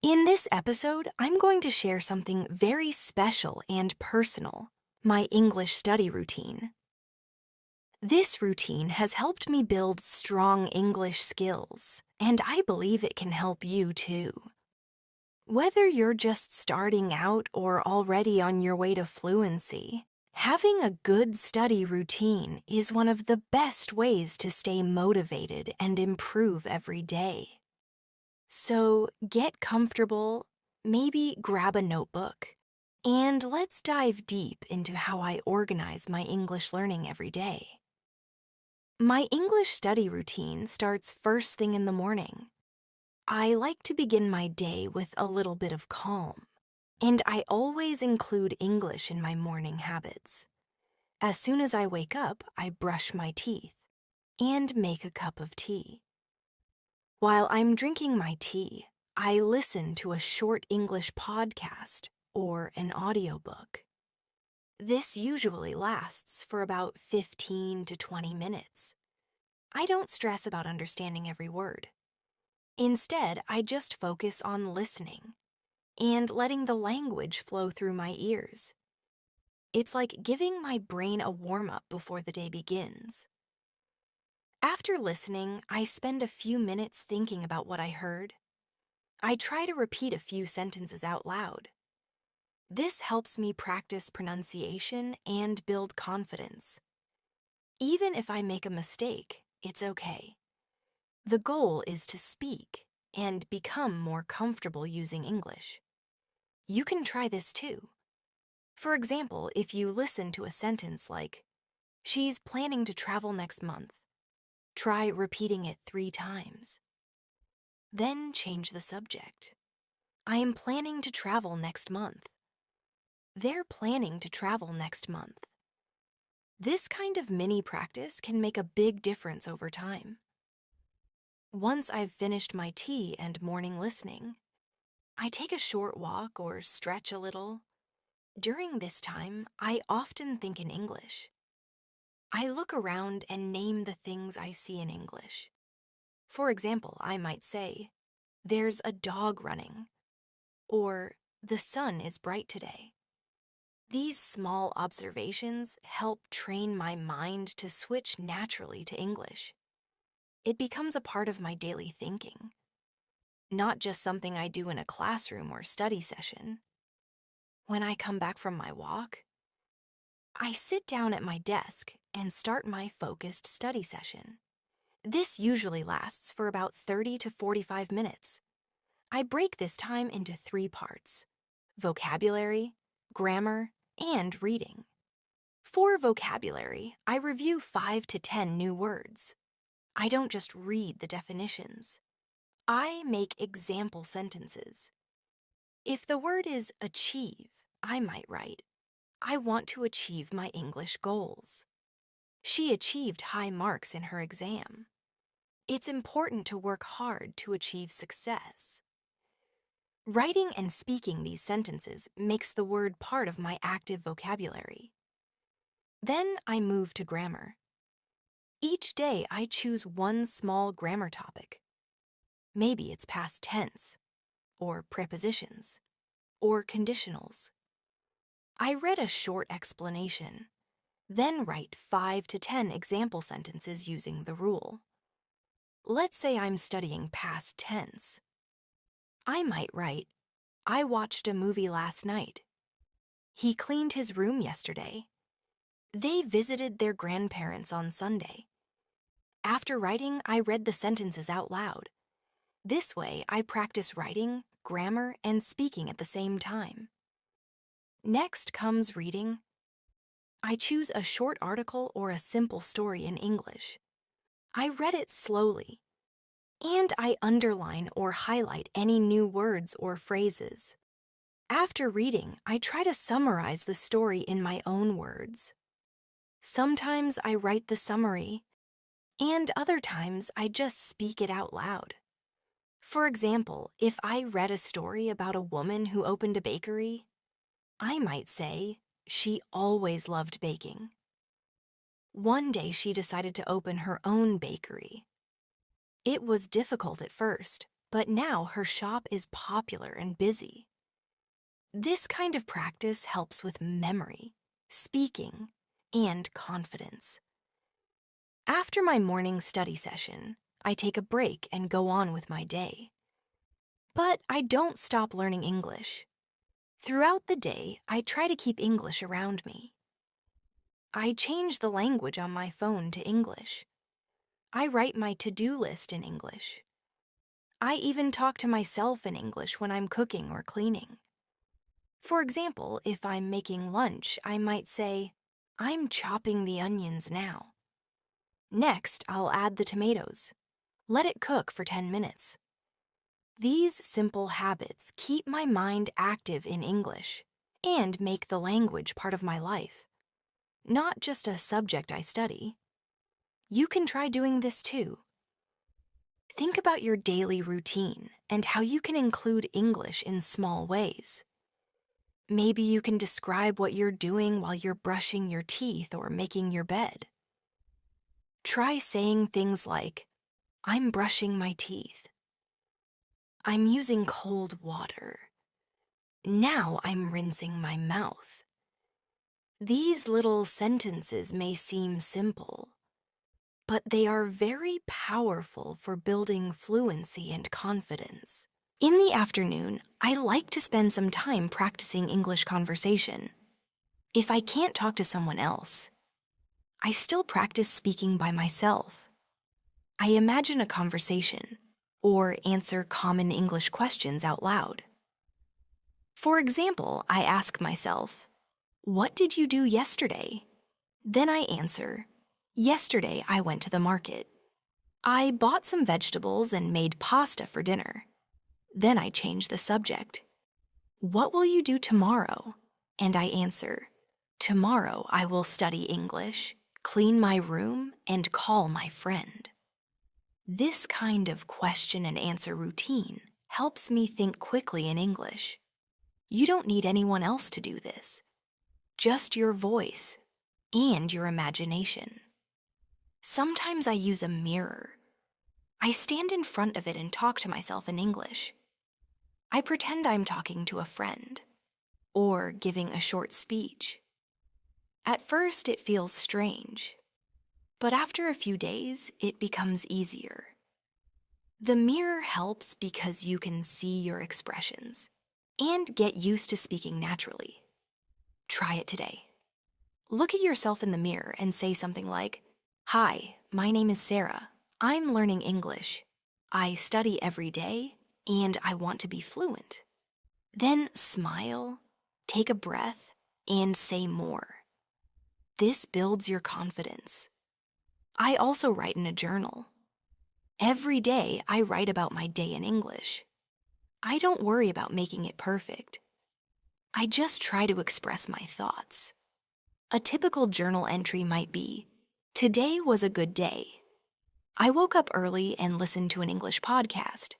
In this episode, I'm going to share something very special and personal, my English study routine. This routine has helped me build strong English skills, and I believe it can help you too. Whether you're just starting out or already on your way to fluency, having a good study routine is one of the best ways to stay motivated and improve every day. So get comfortable, maybe grab a notebook, and let's dive deep into how I organize my English learning every day. My English study routine starts first thing in the morning. I like to begin my day with a little bit of calm, and I always include English in my morning habits. As soon as I wake up, I brush my teeth and make a cup of tea. While I'm drinking my tea, I listen to a short English podcast or an audiobook. This usually lasts for about 15 to 20 minutes. I don't stress about understanding every word. Instead, I just focus on listening and letting the language flow through my ears. It's like giving my brain a warm-up before the day begins. After listening, I spend a few minutes thinking about what I heard. I try to repeat a few sentences out loud. This helps me practice pronunciation and build confidence. Even if I make a mistake, it's okay. The goal is to speak and become more comfortable using English. You can try this too. For example, if you listen to a sentence like, "She's planning to travel next month," try repeating it 3 times. Then change the subject. "I am planning to travel next month." "They're planning to travel next month." This kind of mini practice can make a big difference over time. Once I've finished my tea and morning listening, I take a short walk or stretch a little. During this time, I often think in English. I look around and name the things I see in English. For example, I might say, "There's a dog running," or "The sun is bright today." These small observations help train my mind to switch naturally to English. It becomes a part of my daily thinking, not just something I do in a classroom or study session. When I come back from my walk, I sit down at my desk and start my focused study session. This usually lasts for about 30 to 45 minutes. I break this time into 3 parts: vocabulary, grammar, and reading. For vocabulary, I review 5 to 10 new words. I don't just read the definitions. I make example sentences. If the word is achieve, I might write, "I want to achieve my English goals." She achieved high marks in her exam. It's important to work hard to achieve success. Writing and speaking these sentences makes the word part of my active vocabulary. Then I move to grammar. Each day I choose one small grammar topic. Maybe it's past tense, or prepositions, or conditionals. I read a short explanation, then write 5 to 10 example sentences using the rule. Let's say I'm studying past tense. I might write, "I watched a movie last night." "He cleaned his room yesterday." "They visited their grandparents on Sunday." After writing, I read the sentences out loud. This way, I practice writing, grammar, and speaking at the same time. Next comes reading. I choose a short article or a simple story in English. I read it slowly, and I underline or highlight any new words or phrases. After reading, I try to summarize the story in my own words. Sometimes I write the summary, and other times I just speak it out loud. For example, if I read a story about a woman who opened a bakery, I might say, "She always loved baking." One day she decided to open her own bakery. It was difficult at first, but now her shop is popular and busy. This kind of practice helps with memory, speaking, and confidence. After my morning study session, I take a break and go on with my day. But I don't stop learning English. Throughout the day, I try to keep English around me. I change the language on my phone to English. I write my to-do list in English. I even talk to myself in English when I'm cooking or cleaning. For example, if I'm making lunch, I might say, "I'm chopping the onions now." Next, I'll add the tomatoes. Let it cook for 10 minutes. These simple habits keep my mind active in English and make the language part of my life, not just a subject I study. You can try doing this too. Think about your daily routine and how you can include English in small ways. Maybe you can describe what you're doing while you're brushing your teeth or making your bed. Try saying things like, "I'm brushing my teeth." "I'm using cold water." "Now I'm rinsing my mouth." These little sentences may seem simple, but they are very powerful for building fluency and confidence. In the afternoon, I like to spend some time practicing English conversation. If I can't talk to someone else, I still practice speaking by myself. I imagine a conversation or answer common English questions out loud. For example, I ask myself, "What did you do yesterday?" Then I answer, "Yesterday I went to the market. I bought some vegetables and made pasta for dinner." Then I change the subject. "What will you do tomorrow?" And I answer, "Tomorrow I will study English, clean my room, and call my friend." This kind of question and answer routine helps me think quickly in English. You don't need anyone else to do this, just your voice and your imagination. Sometimes I use a mirror. I stand in front of it and talk to myself in English. I pretend I'm talking to a friend or giving a short speech. At first, it feels strange, but after a few days, it becomes easier. The mirror helps because you can see your expressions and get used to speaking naturally. Try it today. Look at yourself in the mirror and say something like, "Hi, my name is Sarah. I'm learning English. I study every day, and I want to be fluent." Then smile, take a breath, and say more. This builds your confidence. I also write in a journal. Every day, I write about my day in English. I don't worry about making it perfect. I just try to express my thoughts. A typical journal entry might be, "Today was a good day. I woke up early and listened to an English podcast.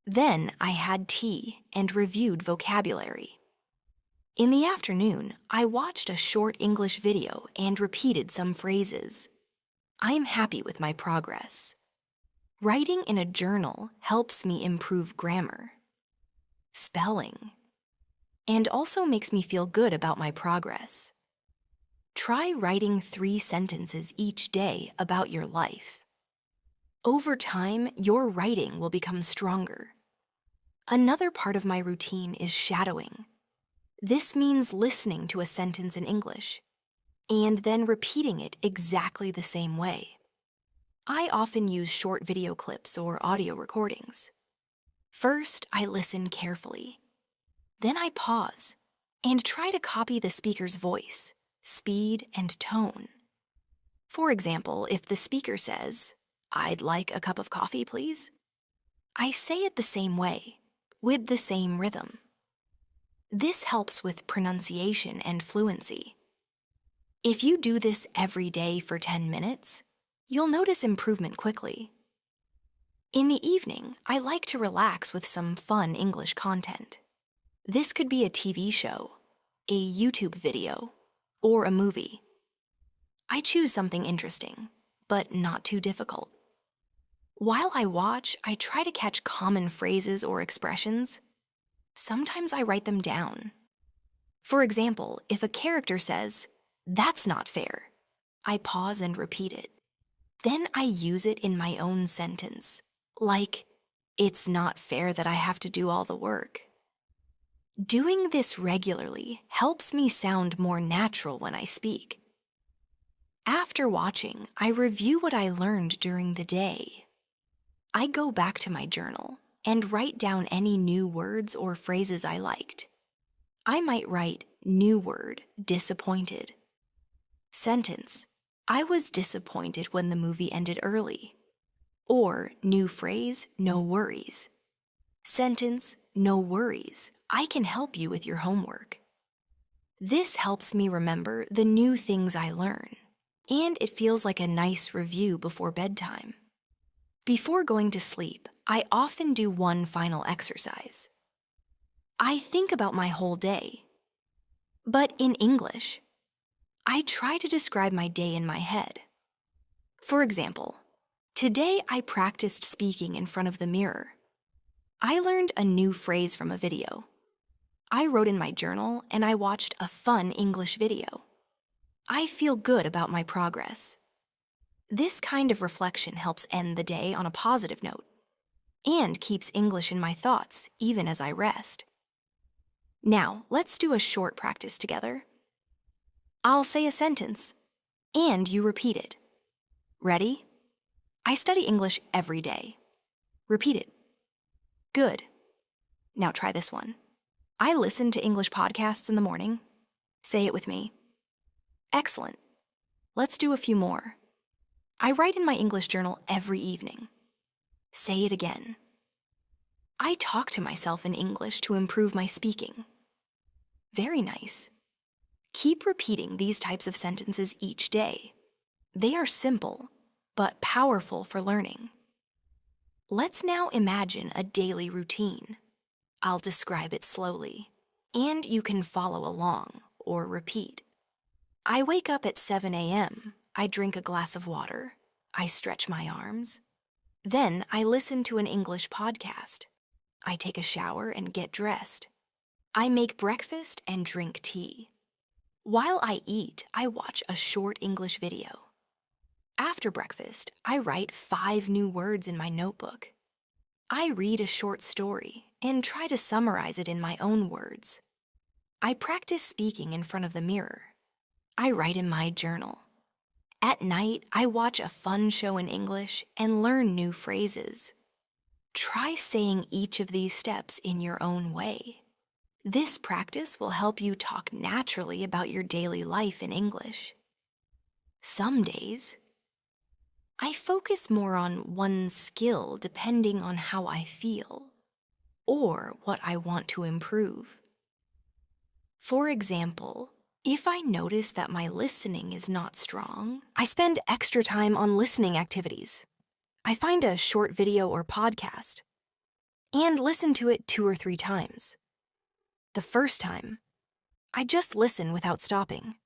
Then I had tea and reviewed vocabulary. In the afternoon, I watched a short English video and repeated some phrases. I'm happy with my progress." Writing in a journal helps me improve grammar, spelling, and also makes me feel good about my progress. Try writing 3 sentences each day about your life. Over time, your writing will become stronger. Another part of my routine is shadowing. This means listening to a sentence in English and then repeating it exactly the same way. I often use short video clips or audio recordings. First, I listen carefully. Then I pause and try to copy the speaker's voice, speed, and tone. For example, if the speaker says, "I'd like a cup of coffee, please," I say it the same way, with the same rhythm. This helps with pronunciation and fluency. If you do this every day for 10 minutes, you'll notice improvement quickly. In the evening, I like to relax with some fun English content. This could be a TV show, a YouTube video, or a movie. I choose something interesting, but not too difficult. While I watch, I try to catch common phrases or expressions. Sometimes I write them down. For example, if a character says, "That's not fair," I pause and repeat it. Then I use it in my own sentence, like, "It's not fair that I have to do all the work." Doing this regularly helps me sound more natural when I speak. After watching, I review what I learned during the day. I go back to my journal and write down any new words or phrases I liked. I might write new word, disappointed. Sentence, I was disappointed when the movie ended early. Or new phrase, no worries. Sentence, no worries. I can help you with your homework. This helps me remember the new things I learn, and it feels like a nice review before bedtime. Before going to sleep, I often do one final exercise. I think about my whole day. But in English, I try to describe my day in my head. For example, today I practiced speaking in front of the mirror. I learned a new phrase from a video. I wrote in my journal and I watched a fun English video. I feel good about my progress. This kind of reflection helps end the day on a positive note and keeps English in my thoughts even as I rest. Now, let's do a short practice together. I'll say a sentence, and you repeat it. Ready? I study English every day. Repeat it. Good. Now try this one. I listen to English podcasts in the morning. Say it with me. Excellent. Let's do a few more. I write in my English journal every evening. Say it again. I talk to myself in English to improve my speaking. Very nice. Keep repeating these types of sentences each day. They are simple, but powerful for learning. Let's now imagine a daily routine. I'll describe it slowly, and you can follow along or repeat. I wake up at 7 a.m. I drink a glass of water. I stretch my arms. Then I listen to an English podcast. I take a shower and get dressed. I make breakfast and drink tea. While I eat, I watch a short English video. After breakfast, I write 5 new words in my notebook. I read a short story and try to summarize it in my own words. I practice speaking in front of the mirror. I write in my journal. At night, I watch a fun show in English and learn new phrases. Try saying each of these steps in your own way. This practice will help you talk naturally about your daily life in English. Some days, I focus more on one skill depending on how I feel or what I want to improve. For example, if I notice that my listening is not strong, I spend extra time on listening activities. I find a short video or podcast and listen to it 2 or 3 times. The first time, I just listen without stopping.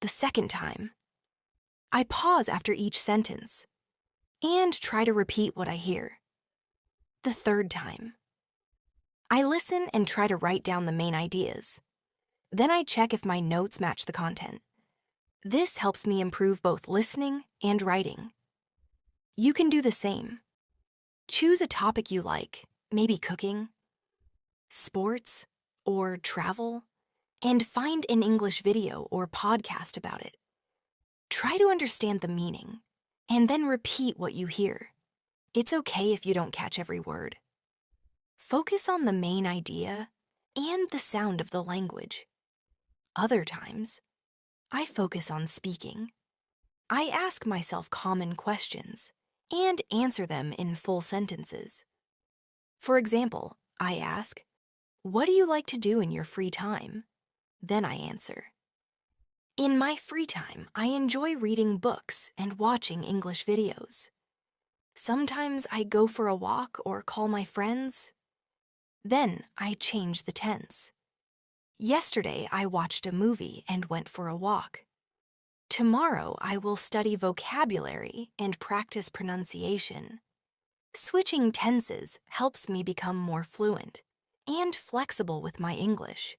The second time, I pause after each sentence and try to repeat what I hear. The third time, I listen and try to write down the main ideas. Then I check if my notes match the content. This helps me improve both listening and writing. You can do the same. Choose a topic you like, maybe cooking, sports, or travel, and find an English video or podcast about it. Try to understand the meaning, and then repeat what you hear. It's okay if you don't catch every word. Focus on the main idea and the sound of the language. Other times, I focus on speaking. I ask myself common questions and answer them in full sentences. For example, I ask, "What do you like to do in your free time?" Then I answer, "In my free time, I enjoy reading books and watching English videos. Sometimes I go for a walk or call my friends." Then I change the tense. Yesterday, I watched a movie and went for a walk. Tomorrow, I will study vocabulary and practice pronunciation. Switching tenses helps me become more fluent and flexible with my English.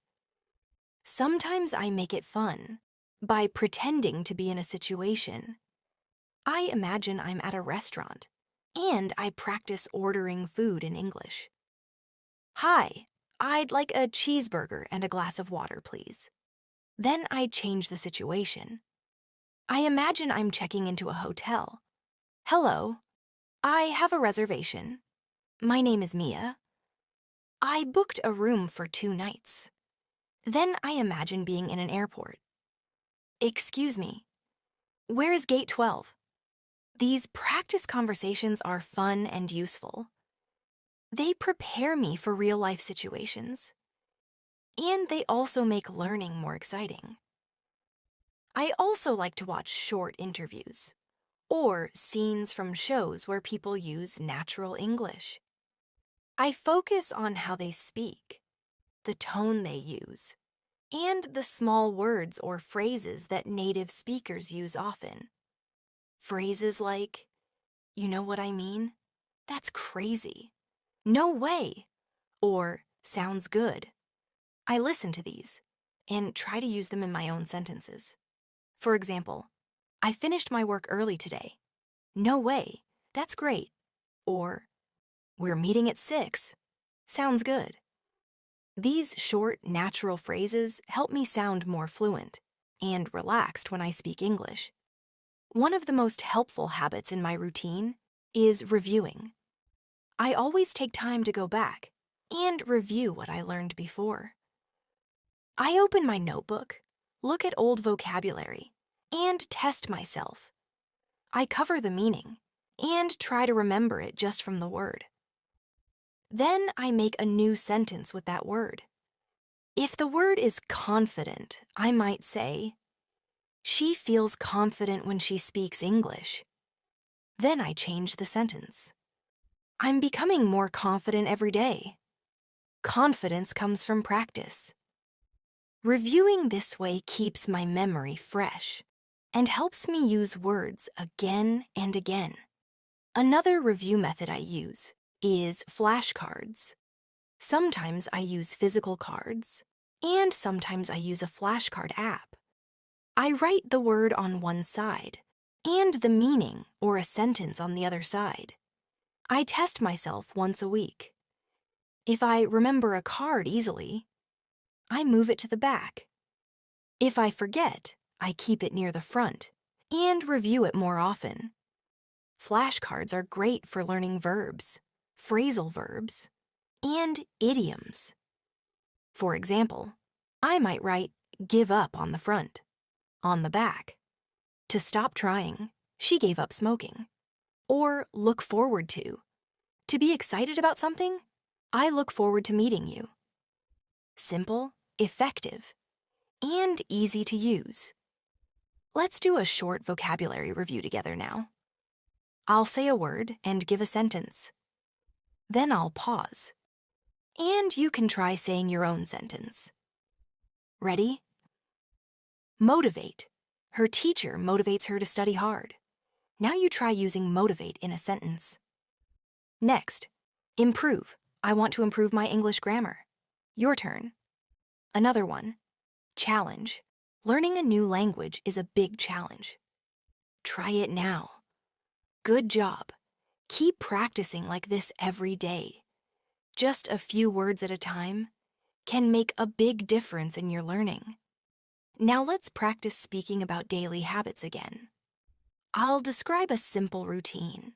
Sometimes I make it fun by pretending to be in a situation. I imagine I'm at a restaurant and I practice ordering food in English. Hi, I'd like a cheeseburger and a glass of water, please. Then I change the situation. I imagine I'm checking into a hotel. Hello, I have a reservation. My name is Mia. I booked a room for 2 nights. Then I imagine being in an airport. Excuse me, where is gate 12? These practice conversations are fun and useful. They prepare me for real-life situations. And they also make learning more exciting. I also like to watch short interviews or scenes from shows where people use natural English. I focus on how they speak, the tone they use, and the small words or phrases that native speakers use often. Phrases like, "You know what I mean? That's crazy. No way," or "sounds good." I listen to these and try to use them in my own sentences. For example, "I finished my work early today." No way. That's great. Or, "We're meeting at 6. Sounds good." These short, natural phrases help me sound more fluent and relaxed when I speak English. One of the most helpful habits in my routine is reviewing. I always take time to go back and review what I learned before. I open my notebook, look at old vocabulary, and test myself. I cover the meaning and try to remember it just from the word. Then I make a new sentence with that word. If the word is confident, I might say, "She feels confident when she speaks English." Then I change the sentence. "I'm becoming more confident every day." Confidence comes from practice. Reviewing this way keeps my memory fresh and helps me use words again and again. Another review method I use is flashcards. Sometimes I use physical cards, and sometimes I use a flashcard app. I write the word on one side and the meaning or a sentence on the other side. I test myself once a week. If I remember a card easily, I move it to the back. If I forget, I keep it near the front and review it more often. Flashcards are great for learning verbs, phrasal verbs, and idioms. For example, I might write "give up" on the front. On the back, "To stop trying, she gave up smoking." Or "look forward to be excited about something, I look forward to meeting you." Simple, effective, and easy to use. Let's do a short vocabulary review together now. I'll say a word and give a sentence. Then I'll pause. And you can try saying your own sentence. Ready? Motivate. Her teacher motivates her to study hard. Now you try using motivate in a sentence. Next, improve. I want to improve my English grammar. Your turn. Another one. Challenge. Learning a new language is a big challenge. Try it now. Good job. Keep practicing like this every day. Just a few words at a time can make a big difference in your learning. Now let's practice speaking about daily habits again. I'll describe a simple routine,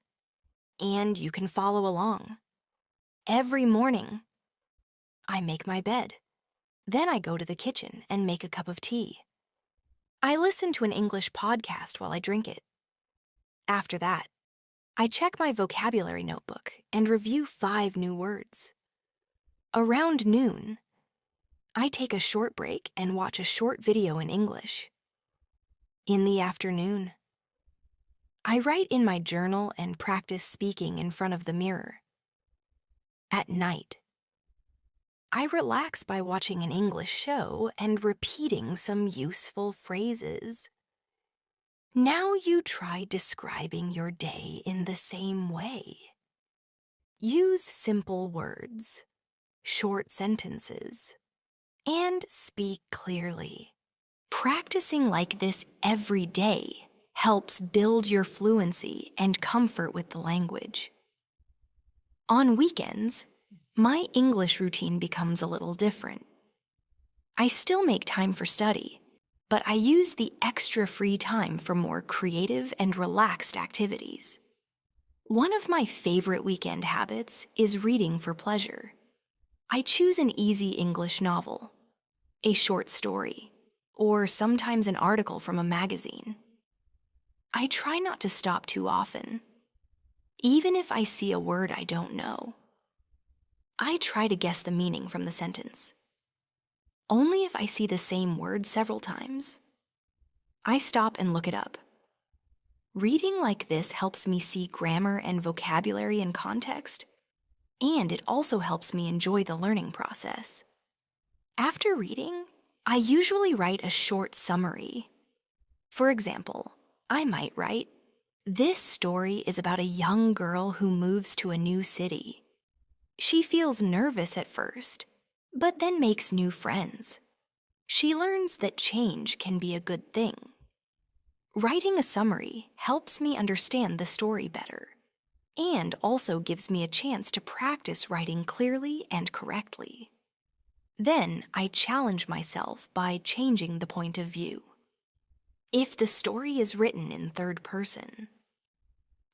and you can follow along. Every morning, I make my bed. Then I go to the kitchen and make a cup of tea. I listen to an English podcast while I drink it. After that, I check my vocabulary notebook and review 5 new words. Around noon, I take a short break and watch a short video in English. In the afternoon, I write in my journal and practice speaking in front of the mirror. At night, I relax by watching an English show and repeating some useful phrases. Now you try describing your day in the same way. Use simple words, short sentences, and speak clearly. Practicing like this every day helps build your fluency and comfort with the language. On weekends, my English routine becomes a little different. I still make time for study, but I use the extra free time for more creative and relaxed activities. One of my favorite weekend habits is reading for pleasure. I choose an easy English novel, a short story, or sometimes an article from a magazine. I try not to stop too often. Even if I see a word I don't know, I try to guess the meaning from the sentence. Only if I see the same word several times, I stop and look it up. Reading like this helps me see grammar and vocabulary in context, and it also helps me enjoy the learning process. After reading, I usually write a short summary. For example, I might write, "This story is about a young girl who moves to a new city. She feels nervous at first, but then makes new friends. She learns that change can be a good thing." Writing a summary helps me understand the story better, and also gives me a chance to practice writing clearly and correctly. Then I challenge myself by changing the point of view. If the story is written in third person,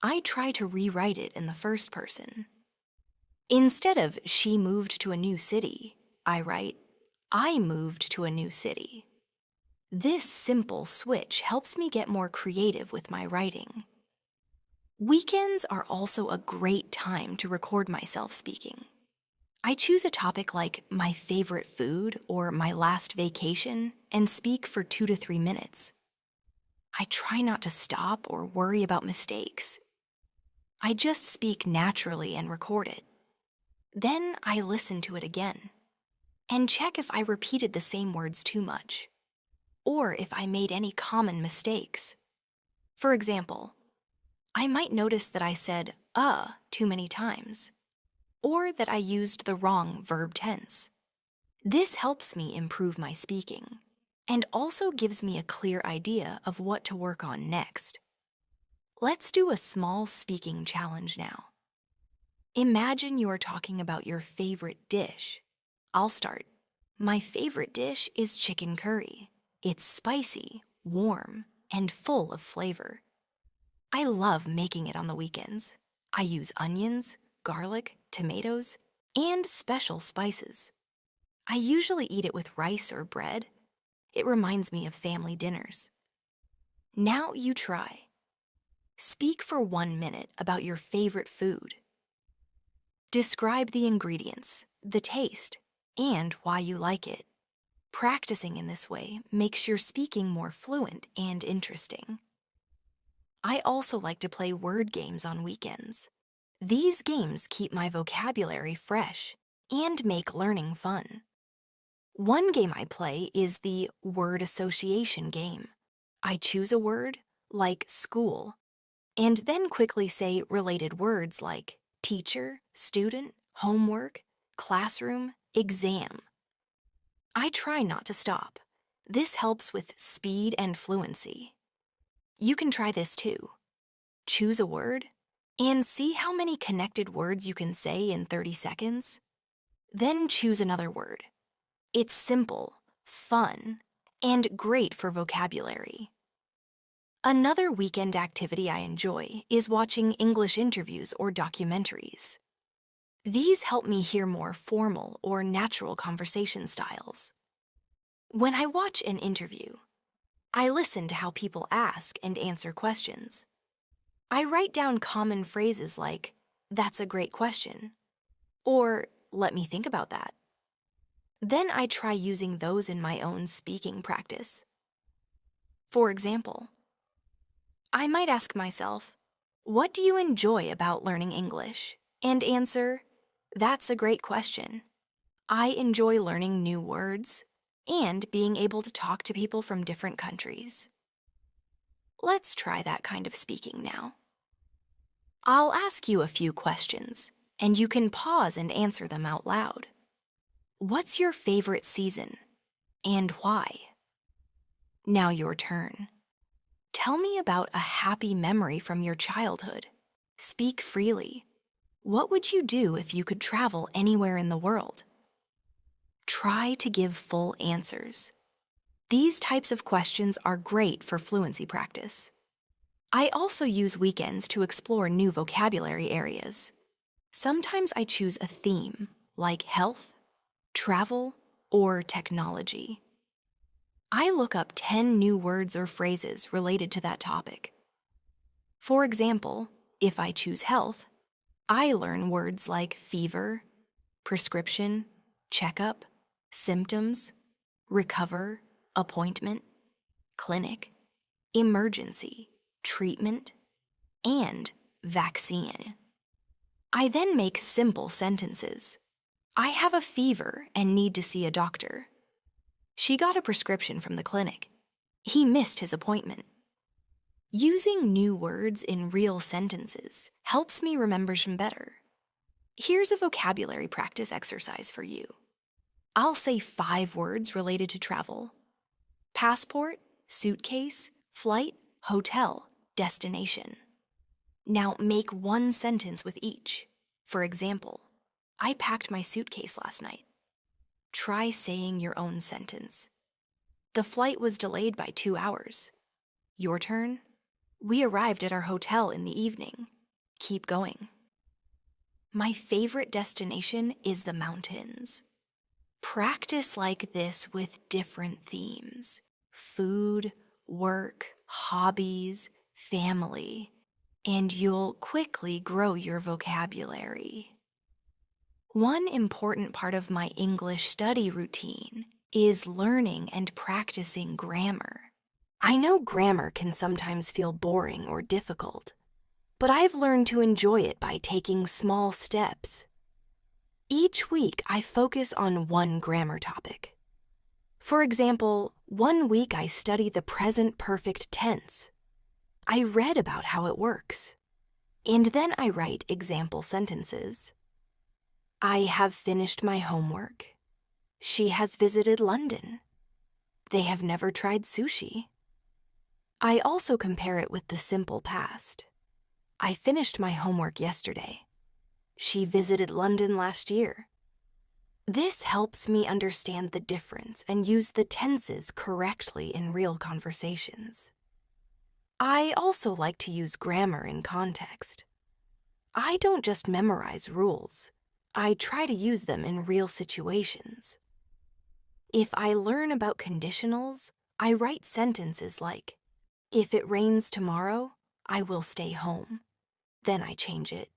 I try to rewrite it in the first person. Instead of "she moved to a new city," I write, "I moved to a new city." This simple switch helps me get more creative with my writing. Weekends are also a great time to record myself speaking. I choose a topic like my favorite food or my last vacation and speak for 2 to 3 minutes. I try not to stop or worry about mistakes. I just speak naturally and record it. Then I listen to it again and check if I repeated the same words too much, or if I made any common mistakes. For example, I might notice that I said too many times, or that I used the wrong verb tense. This helps me improve my speaking, and also gives me a clear idea of what to work on next. Let's do a small speaking challenge now. Imagine you are talking about your favorite dish. I'll start. My favorite dish is chicken curry. It's spicy, warm, and full of flavor. I love making it on the weekends. I use onions, garlic, tomatoes, and special spices. I usually eat it with rice or bread. It reminds me of family dinners. Now you try. Speak for 1 minute about your favorite food. Describe the ingredients, the taste, and why you like it. Practicing in this way makes your speaking more fluent and interesting. I also like to play word games on weekends. These games keep my vocabulary fresh and make learning fun. One game I play is the word association game. I choose a word, like school, and then quickly say related words like teacher, student, homework, classroom, exam. I try not to stop. This helps with speed and fluency. You can try this too. Choose a word and see how many connected words you can say in 30 seconds. Then choose another word. It's simple, fun, and great for vocabulary. Another weekend activity I enjoy is watching English interviews or documentaries. These help me hear more formal or natural conversation styles. When I watch an interview, I listen to how people ask and answer questions. I write down common phrases like, "That's a great question," or "Let me think about that." Then I try using those in my own speaking practice. For example, I might ask myself, "What do you enjoy about learning English?" and answer, "That's a great question. I enjoy learning new words and being able to talk to people from different countries." Let's try that kind of speaking now. I'll ask you a few questions. and you can pause and answer them out loud. What's your favorite season, and why? Now your turn. Tell me about a happy memory from your childhood. Speak freely. What would you do if you could travel anywhere in the world? Try to give full answers. These types of questions are great for fluency practice. I also use weekends to explore new vocabulary areas. Sometimes I choose a theme, like health, travel, or technology. I look up 10 new words or phrases related to that topic. For example, if I choose health, I learn words like fever, prescription, checkup, symptoms, recover, appointment, clinic, emergency, treatment, and vaccine. I then make simple sentences. I have a fever and need to see a doctor. She got a prescription from the clinic. He missed his appointment. Using new words in real sentences helps me remember them better. Here's a vocabulary practice exercise for you. I'll say 5 words related to travel: passport, suitcase, flight, hotel, destination. Now make one sentence with each. For example, I packed my suitcase last night. Try saying your own sentence. The flight was delayed by 2 hours. Your turn. We arrived at our hotel in the evening. Keep going. My favorite destination is the mountains. Practice like this with different themes: food, work, hobbies, family, and you'll quickly grow your vocabulary. One important part of my English study routine is learning and practicing grammar. I know grammar can sometimes feel boring or difficult, but I've learned to enjoy it by taking small steps. Each week, I focus on one grammar topic. For example, one week I study the present perfect tense. I read about how it works, and then I write example sentences. I have finished my homework. She has visited London. They have never tried sushi. I also compare it with the simple past. I finished my homework yesterday. She visited London last year. This helps me understand the difference and use the tenses correctly in real conversations. I also like to use grammar in context. I don't just memorize rules. I try to use them in real situations. If I learn about conditionals, I write sentences like, if it rains tomorrow, I will stay home. Then I change it.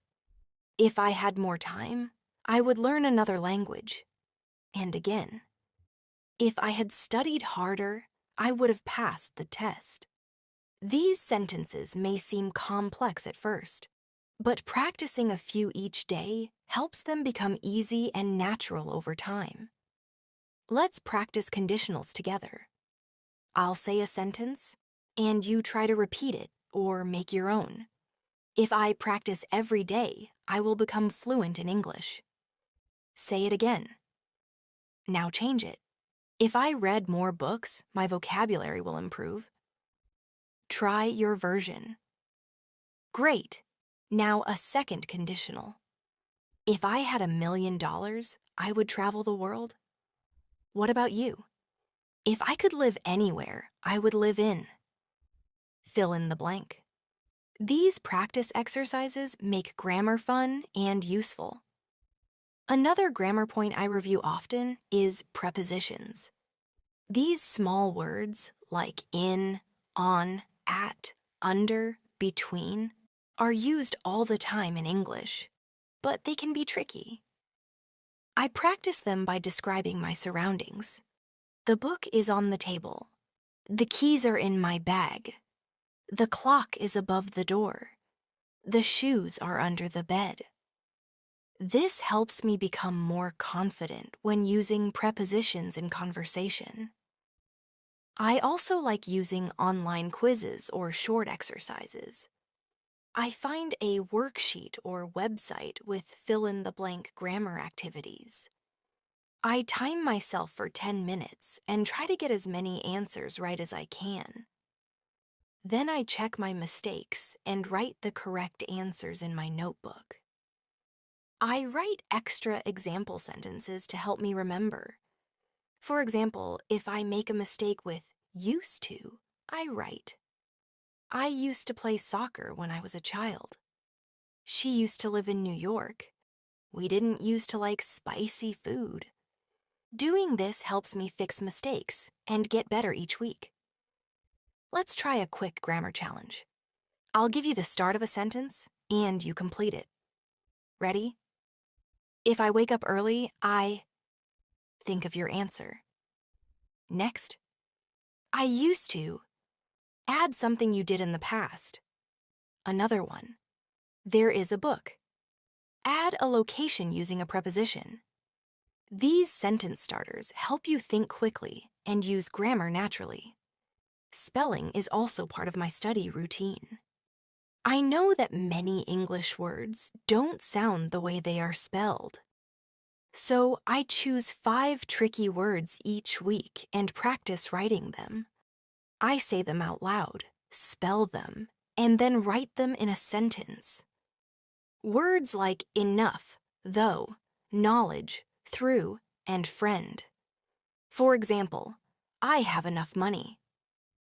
If I had more time, I would learn another language. And again. If I had studied harder, I would have passed the test. These sentences may seem complex at first, but practicing a few each day helps them become easy and natural over time. Let's practice conditionals together. I'll say a sentence, and you try to repeat it or make your own. If I practice every day, I will become fluent in English. Say it again. Now change it. If I read more books, my vocabulary will improve. Try your version. Great. Now a second conditional. If I had $1 million, I would travel the world. What about you? If I could live anywhere, I would live in. Fill in the blank. These practice exercises make grammar fun and useful. Another grammar point I review often is prepositions. These small words like in, on, at, under, between are used all the time in English, but they can be tricky. I practice them by describing my surroundings. The book is on the table. The keys are in my bag. The clock is above the door. The shoes are under the bed. This helps me become more confident when using prepositions in conversation. I also like using online quizzes or short exercises. I find a worksheet or website with fill-in-the-blank grammar activities. I time myself for 10 minutes and try to get as many answers right as I can. Then I check my mistakes and write the correct answers in my notebook. I write extra example sentences to help me remember. For example, if I make a mistake with used to, I write, I used to play soccer when I was a child. She used to live in New York. We didn't used to like spicy food. Doing this helps me fix mistakes and get better each week. Let's try a quick grammar challenge. I'll give you the start of a sentence and you complete it. Ready? If I wake up early, I think of your answer. Next, I used to add something you did in the past. Another one. There is a book. Add a location using a preposition. These sentence starters help you think quickly and use grammar naturally. Spelling is also part of my study routine. I know that many English words don't sound the way they are spelled. So I choose 5 tricky words each week and practice writing them. I say them out loud, spell them, and then write them in a sentence. Words like enough, though, knowledge, through, and friend. For example, I have enough money.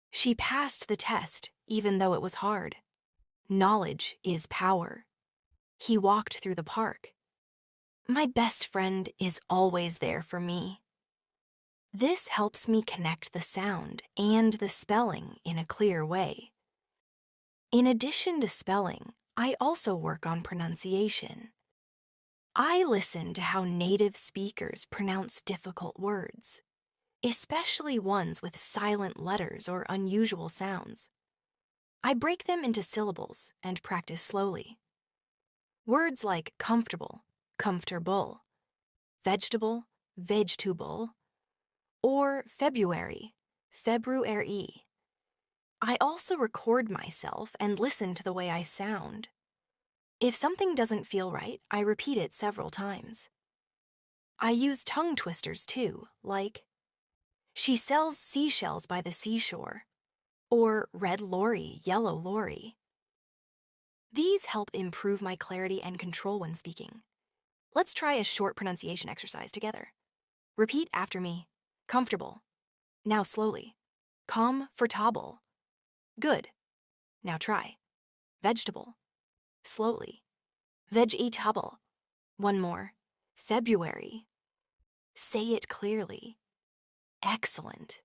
She passed the test, even though it was hard. Knowledge is power. He walked through the park. My best friend is always there for me. This helps me connect the sound and the spelling in a clear way. In addition to spelling, I also work on pronunciation. I listen to how native speakers pronounce difficult words, especially ones with silent letters or unusual sounds. I break them into syllables and practice slowly. Words like comfortable, comfortable, vegetable, vegetable, or February, February. I also record myself and listen to the way I sound. If something doesn't feel right, I repeat it several times. I use tongue twisters too, like, she sells seashells by the seashore, or red lorry, yellow lorry. These help improve my clarity and control when speaking. Let's try a short pronunciation exercise together. Repeat after me. Comfortable. Now slowly. Comfortable. Good. Now try. Vegetable. Slowly. Vegetable. One more. February. Say it clearly. Excellent.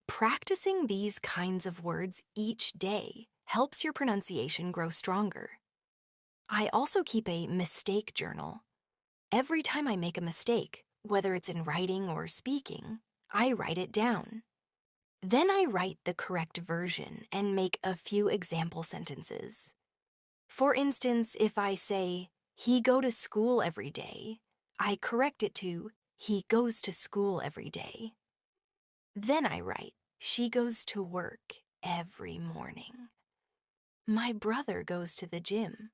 Practicing these kinds of words each day helps your pronunciation grow stronger. I also keep a mistake journal. Every time I make a mistake, whether it's in writing or speaking, I write it down. Then I write the correct version and make a few example sentences. For instance, if I say, he go to school every day, I correct it to, he goes to school every day. Then I write, she goes to work every morning. My brother goes to the gym.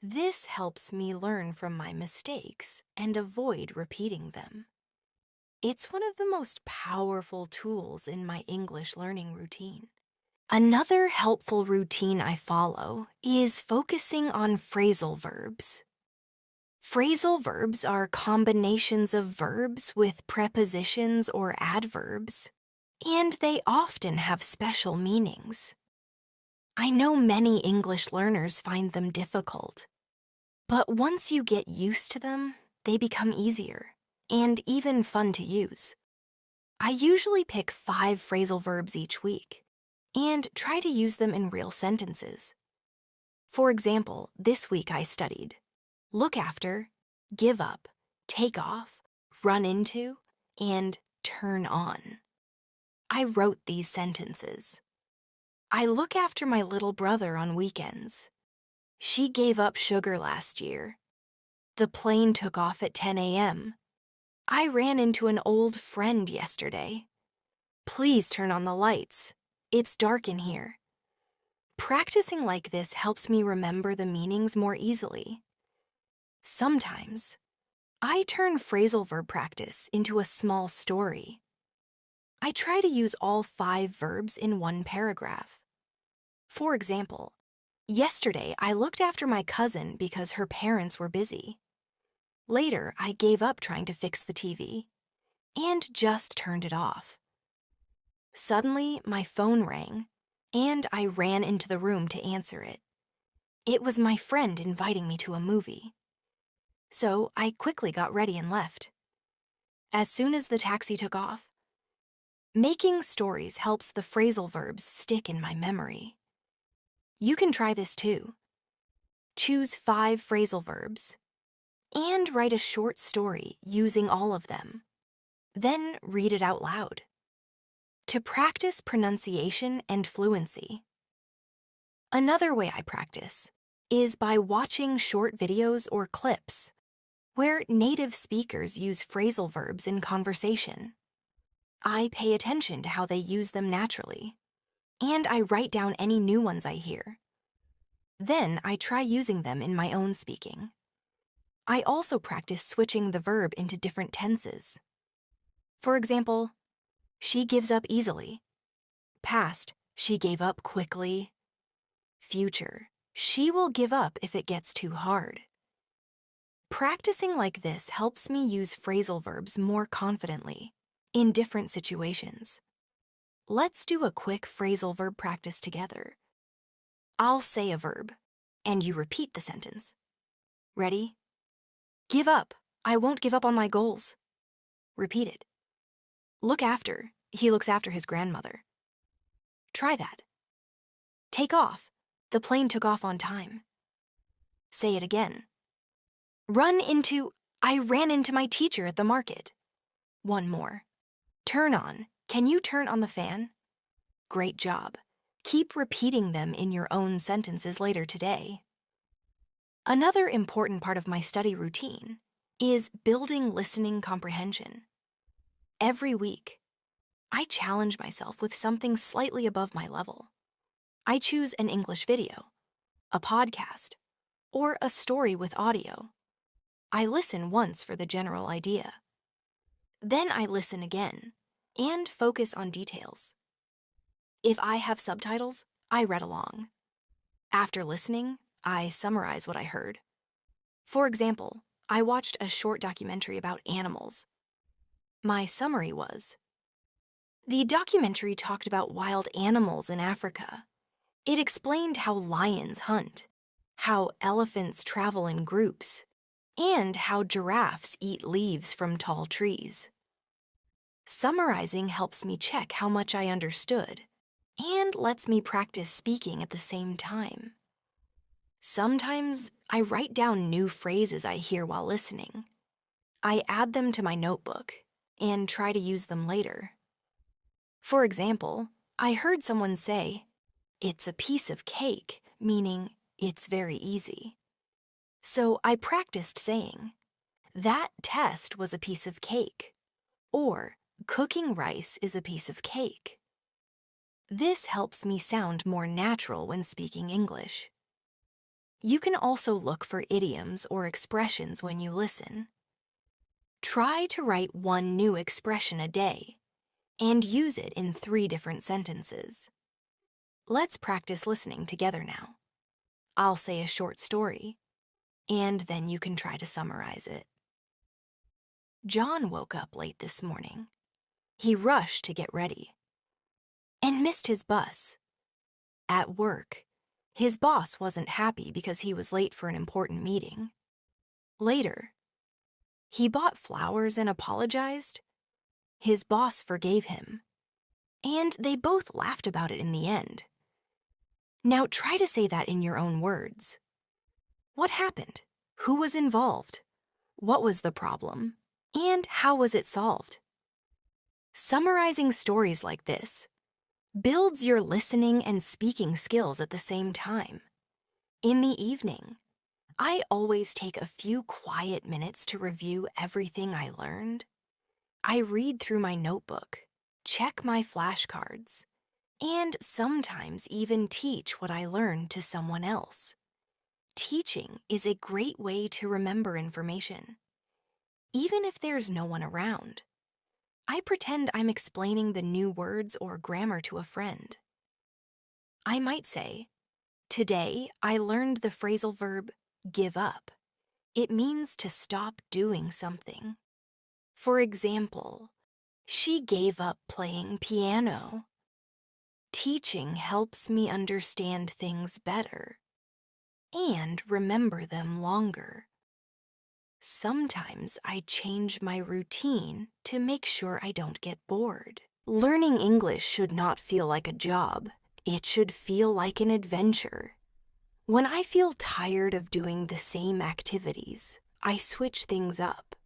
This helps me learn from my mistakes and avoid repeating them. It's one of the most powerful tools in my English learning routine. Another helpful routine I follow is focusing on phrasal verbs. Phrasal verbs are combinations of verbs with prepositions or adverbs, and they often have special meanings. I know many English learners find them difficult, but once you get used to them, they become easier and even fun to use. I usually pick 5 phrasal verbs each week and try to use them in real sentences. For example, this week I studied look after, give up, take off, run into, and turn on. I wrote these sentences. I look after my little brother on weekends. She gave up sugar last year. The plane took off at 10 a.m. I ran into an old friend yesterday. Please turn on the lights. It's dark in here. Practicing like this helps me remember the meanings more easily. Sometimes, I turn phrasal verb practice into a small story. I try to use all 5 verbs in one paragraph. For example, yesterday I looked after my cousin because her parents were busy. Later, I gave up trying to fix the TV and just turned it off. Suddenly, my phone rang, and I ran into the room to answer it. It was my friend inviting me to a movie. So I quickly got ready and left. As soon as the taxi took off, making stories helps the phrasal verbs stick in my memory. You can try this too. Choose 5 phrasal verbs and write a short story using all of them. Then read it out loud. To practice pronunciation and fluency. Another way I practice is by watching short videos or clips where native speakers use phrasal verbs in conversation. I pay attention to how they use them naturally, and I write down any new ones I hear. Then I try using them in my own speaking. I also practice switching the verb into different tenses. For example, she gives up easily. Past, she gave up quickly. Future, she will give up if it gets too hard. Practicing like this helps me use phrasal verbs more confidently in different situations. Let's do a quick phrasal verb practice together. I'll say a verb, and you repeat the sentence. Ready? Give up. I won't give up on my goals. Repeat it. Look after. He looks after his grandmother. Try that. Take off. The plane took off on time. Say it again. I ran into my teacher at the market. One more. Turn on. Can you turn on the fan? Great job. Keep repeating them in your own sentences later today. Another important part of my study routine is building listening comprehension. Every week, I challenge myself with something slightly above my level. I choose an English video, a podcast, or a story with audio. I listen once for the general idea. Then I listen again and focus on details. If I have subtitles, I read along. After listening, I summarize what I heard. For example, I watched a short documentary about animals. My summary was, the documentary talked about wild animals in Africa. It explained how lions hunt, how elephants travel in groups, and how giraffes eat leaves from tall trees. Summarizing helps me check how much I understood and lets me practice speaking at the same time. Sometimes I write down new phrases I hear while listening. I add them to my notebook and try to use them later. For example, I heard someone say, "It's a piece of cake," meaning it's very easy. So I practiced saying, "That test was a piece of cake," or "Cooking rice is a piece of cake." This helps me sound more natural when speaking English. You can also look for idioms or expressions when you listen. Try to write one new expression a day and use it in 3 different sentences. Let's practice listening together now. I'll say a short story, and then you can try to summarize it. John woke up late this morning. He rushed to get ready and missed his bus. At work, his boss wasn't happy because he was late for an important meeting. Later, he bought flowers and apologized. His boss forgave him, and they both laughed about it in the end. Now try to say that in your own words. What happened? Who was involved? What was the problem? And how was it solved? Summarizing stories like this builds your listening and speaking skills at the same time. In the evening, I always take a few quiet minutes to review everything I learned. I read through my notebook, check my flashcards, and sometimes even teach what I learn to someone else. Teaching is a great way to remember information, even if there's no one around. I pretend I'm explaining the new words or grammar to a friend. I might say, "Today I learned the phrasal verb give up." It means to stop doing something. For example, she gave up playing piano. Teaching helps me understand things better and remember them longer. Sometimes I change my routine to make sure I don't get bored. Learning English should not feel like a job. It should feel like an adventure. When I feel tired of doing the same activities, I switch things up.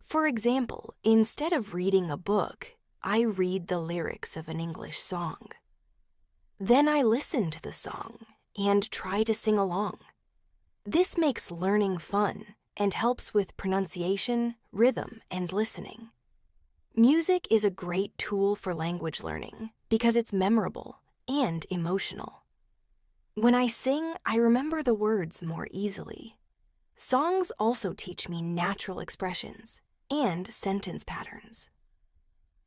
For example, instead of reading a book, I read the lyrics of an English song. Then I listen to the song and try to sing along. This makes learning fun and helps with pronunciation, rhythm, and listening. Music is a great tool for language learning because it's memorable and emotional. When I sing, I remember the words more easily. Songs also teach me natural expressions and sentence patterns.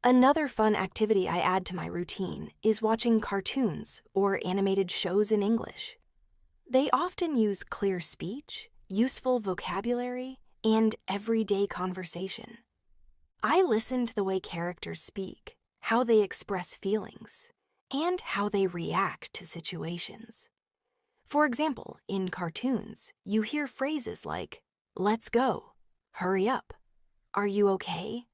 Another fun activity I add to my routine is watching cartoons or animated shows in English. They often use clear speech, useful vocabulary, and everyday conversation. I listen to the way characters speak, how they express feelings, and how they react to situations. For example, in cartoons, you hear phrases like, "Let's go," "Hurry up," "Are you okay?"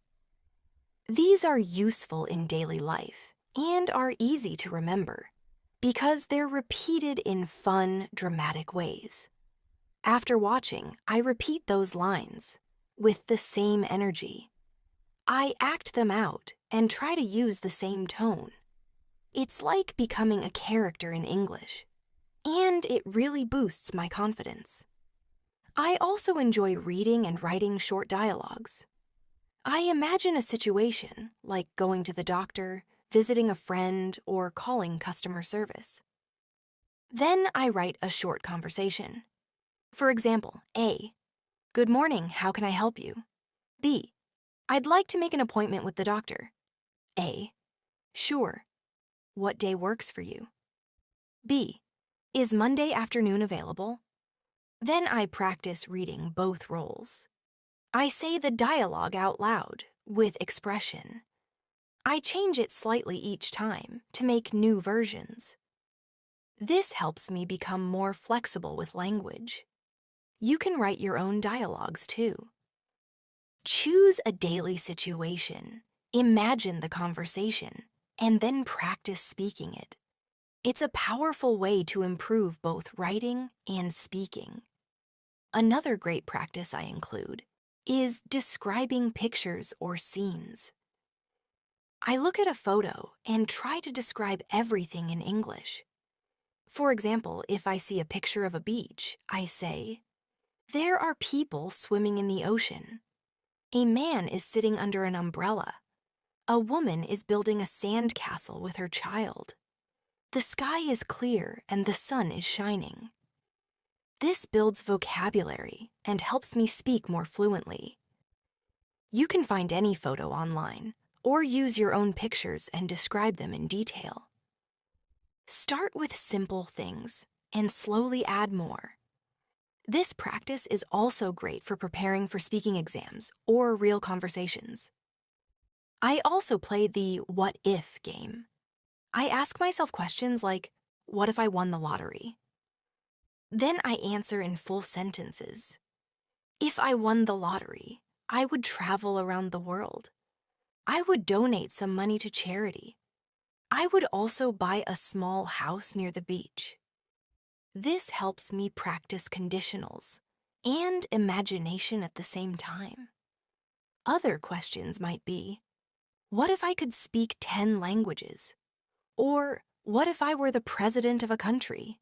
These are useful in daily life and are easy to remember because they're repeated in fun, dramatic ways. After watching, I repeat those lines with the same energy. I act them out and try to use the same tone. It's like becoming a character in English, and it really boosts my confidence. I also enjoy reading and writing short dialogues. I imagine a situation, like going to the doctor, visiting a friend, or calling customer service. Then I write a short conversation. For example, A, "Good morning, how can I help you?" B, "I'd like to make an appointment with the doctor." A, "Sure. What day works for you?" B, "Is Monday afternoon available?" Then I practice reading both roles. I say the dialogue out loud, with expression. I change it slightly each time to make new versions. This helps me become more flexible with language. You can write your own dialogues too. Choose a daily situation, imagine the conversation, and then practice speaking it. It's a powerful way to improve both writing and speaking. Another great practice I include is describing pictures or scenes. I look at a photo and try to describe everything in English. For example, if I see a picture of a beach, I say, "There are people swimming in the ocean. A man is sitting under an umbrella. A woman is building a sand castle with her child. The sky is clear and the sun is shining." This builds vocabulary and helps me speak more fluently. You can find any photo online or use your own pictures and describe them in detail. Start with simple things and slowly add more. This practice is also great for preparing for speaking exams or real conversations. I also play the what if game. I ask myself questions like, what if I won the lottery? Then I answer in full sentences. If I won the lottery, I would travel around the world. I would donate some money to charity. I would also buy a small house near the beach. This helps me practice conditionals and imagination at the same time. Other questions might be, what if I could speak 10 languages? Or what if I were the president of a country?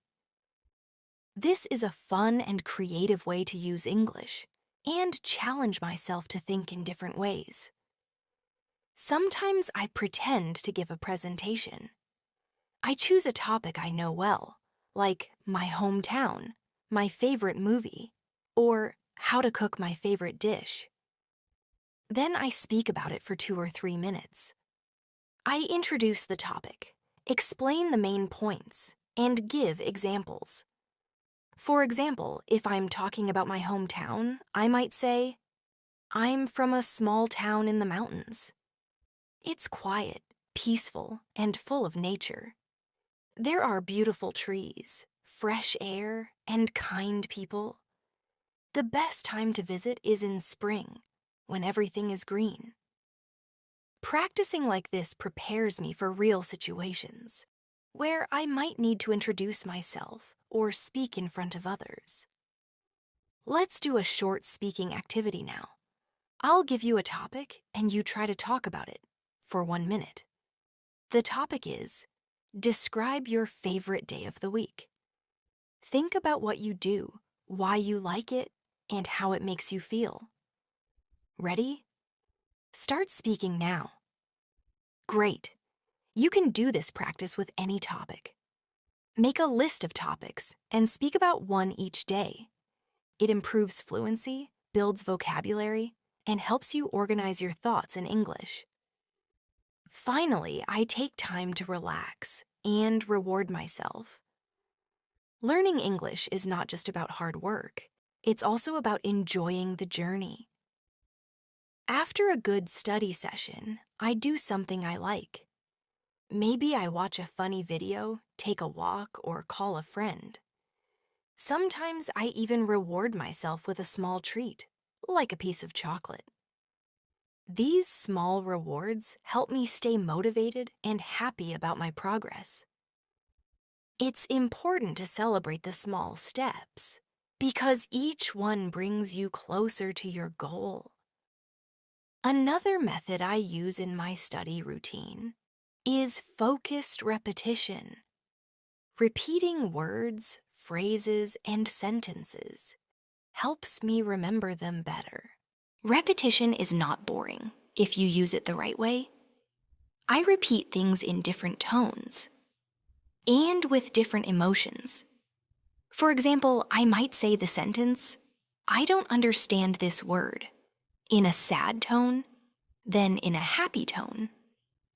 This is a fun and creative way to use English and challenge myself to think in different ways. Sometimes I pretend to give a presentation. I choose a topic I know well, like my hometown, my favorite movie, or how to cook my favorite dish. Then I speak about it for 2 or 3 minutes. I introduce the topic, explain the main points, and give examples. For example, if I'm talking about my hometown, I might say, I'm from a small town in the mountains. It's quiet, peaceful, and full of nature. There are beautiful trees, fresh air, and kind people. The best time to visit is in spring, when everything is green. Practicing like this prepares me for real situations, where I might need to introduce myself or speak in front of others. Let's do a short speaking activity now. I'll give you a topic and you try to talk about it for 1 minute. The topic is, describe your favorite day of the week. Think about what you do, why you like it, and how it makes you feel. Ready? Start speaking now. Great. You can do this practice with any topic. Make a list of topics and speak about one each day. It improves fluency, builds vocabulary, and helps you organize your thoughts in English. Finally, I take time to relax and reward myself. Learning English is not just about hard work. It's also about enjoying the journey. After a good study session, I do something I like. Maybe I watch a funny video, take a walk, or call a friend. Sometimes I even reward myself with a small treat, like a piece of chocolate. These small rewards help me stay motivated and happy about my progress. It's important to celebrate the small steps, because each one brings you closer to your goal. Another method I use in my study routine is focused repetition. Repeating words, phrases, and sentences helps me remember them better. Repetition is not boring if you use it the right way. I repeat things in different tones and with different emotions. For example, I might say the sentence, I don't understand this word, in a sad tone, then in a happy tone,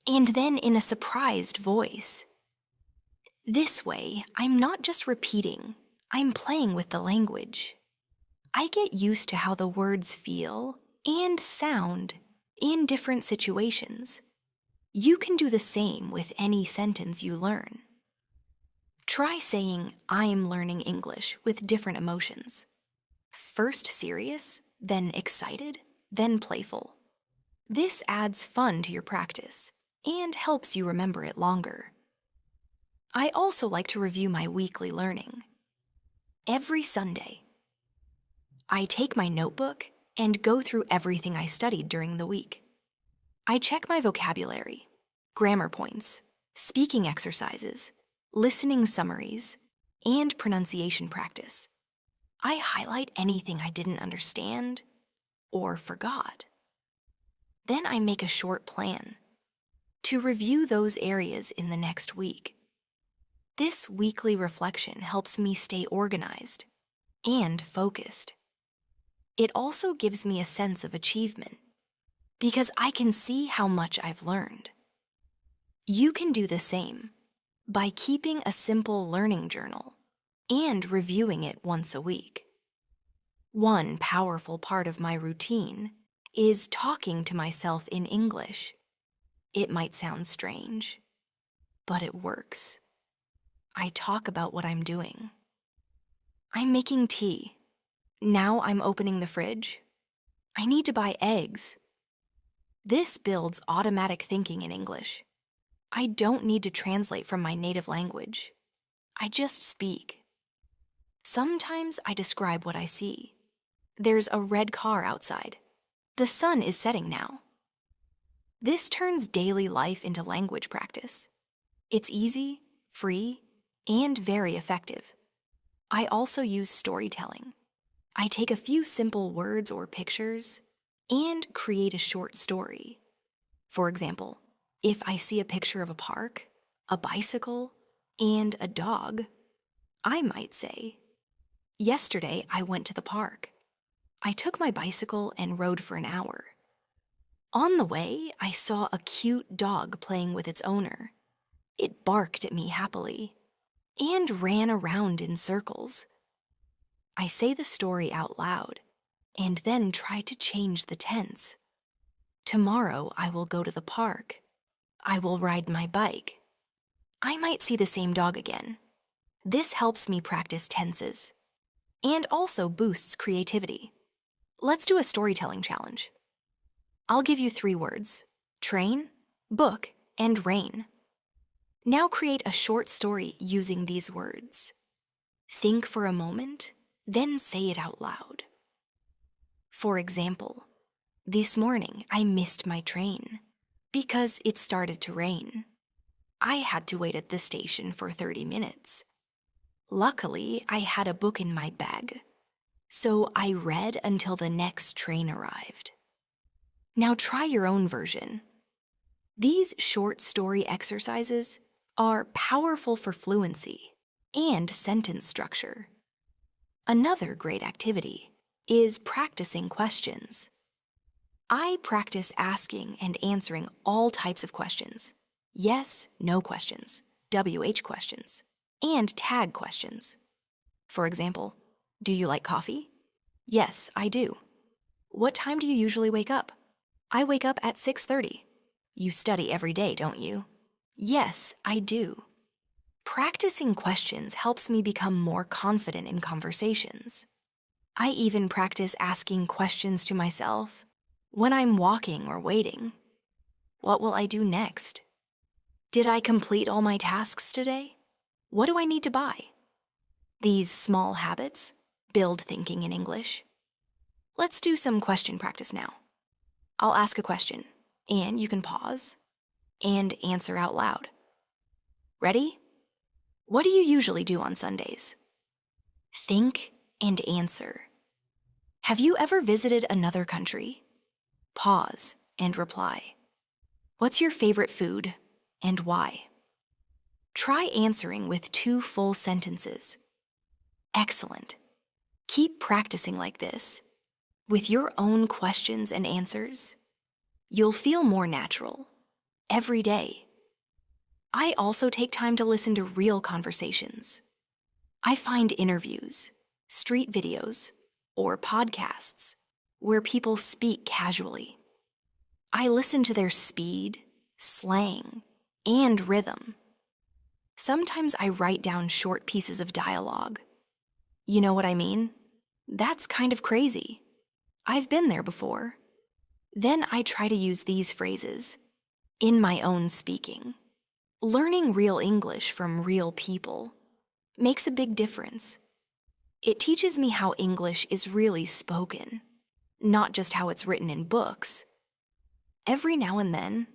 and then in a surprised voice. This way, I'm not just repeating, I'm playing with the language. I get used to how the words feel and sound in different situations. You can do the same with any sentence you learn. Try saying, I'm learning English with different emotions. First serious, then excited, then playful. This adds fun to your practice and helps you remember it longer. I also like to review my weekly learning. Every Sunday, I take my notebook and go through everything I studied during the week. I check my vocabulary, grammar points, speaking exercises, listening summaries, and pronunciation practice. I highlight anything I didn't understand or forgot. Then I make a short plan to review those areas in the next week. This weekly reflection helps me stay organized and focused. It also gives me a sense of achievement because I can see how much I've learned. You can do the same by keeping a simple learning journal and reviewing it once a week. One powerful part of my routine is talking to myself in English. It might sound strange, but it works. I talk about what I'm doing. I'm making tea. Now I'm opening the fridge. I need to buy eggs. This builds automatic thinking in English. I don't need to translate from my native language. I just speak. Sometimes I describe what I see. There's a red car outside. The sun is setting now. This turns daily life into language practice. It's easy, free, and very effective. I also use storytelling. I take a few simple words or pictures and create a short story. For example, if I see a picture of a park, a bicycle, And a dog, I might say, yesterday I went to the park. I took my bicycle and rode for an hour. On the way, I saw a cute dog playing with its owner. It barked at me happily and ran around in circles. I say the story out loud and then try to change the tense. Tomorrow I will go to the park. I will ride my bike. I might see the same dog again. This helps me practice tenses and also boosts creativity. Let's do a storytelling challenge. I'll give you 3 words: train, book, and rain. Now create a short story using these words. Think for a moment, then say it out loud. For example, this morning I missed my train because it started to rain. I had to wait at the station for 30 minutes. Luckily, I had a book in my bag, so I read until the next train arrived. Now try your own version. These short story exercises are powerful for fluency and sentence structure. Another great activity is practicing questions. I practice asking and answering all types of questions: yes, no questions, WH questions, and tag questions. For example, do you like coffee? Yes, I do. What time do you usually wake up? I wake up at 6:30. You study every day, don't you? Yes, I do. Practicing questions helps me become more confident in conversations. I even practice asking questions to myself when I'm walking or waiting. What will I do next? Did I complete all my tasks today? What do I need to buy? These small habits build thinking in English. Let's do some question practice now. I'll ask a question, and you can pause and answer out loud. Ready? What do you usually do on Sundays? Think and answer. Have you ever visited another country? Pause and reply. What's your favorite food and why? Try answering with 2 full sentences. Excellent. Keep practicing like this. With your own questions and answers, you'll feel more natural every day. I also take time to listen to real conversations. I find interviews, street videos, or podcasts where people speak casually. I listen to their speed, slang, and rhythm. Sometimes I write down short pieces of dialogue. You know what I mean? That's kind of crazy. I've been there before. Then I try to use these phrases in my own speaking. Learning real English from real people makes a big difference. It teaches me how English is really spoken, not just how it's written in books. Every now and then,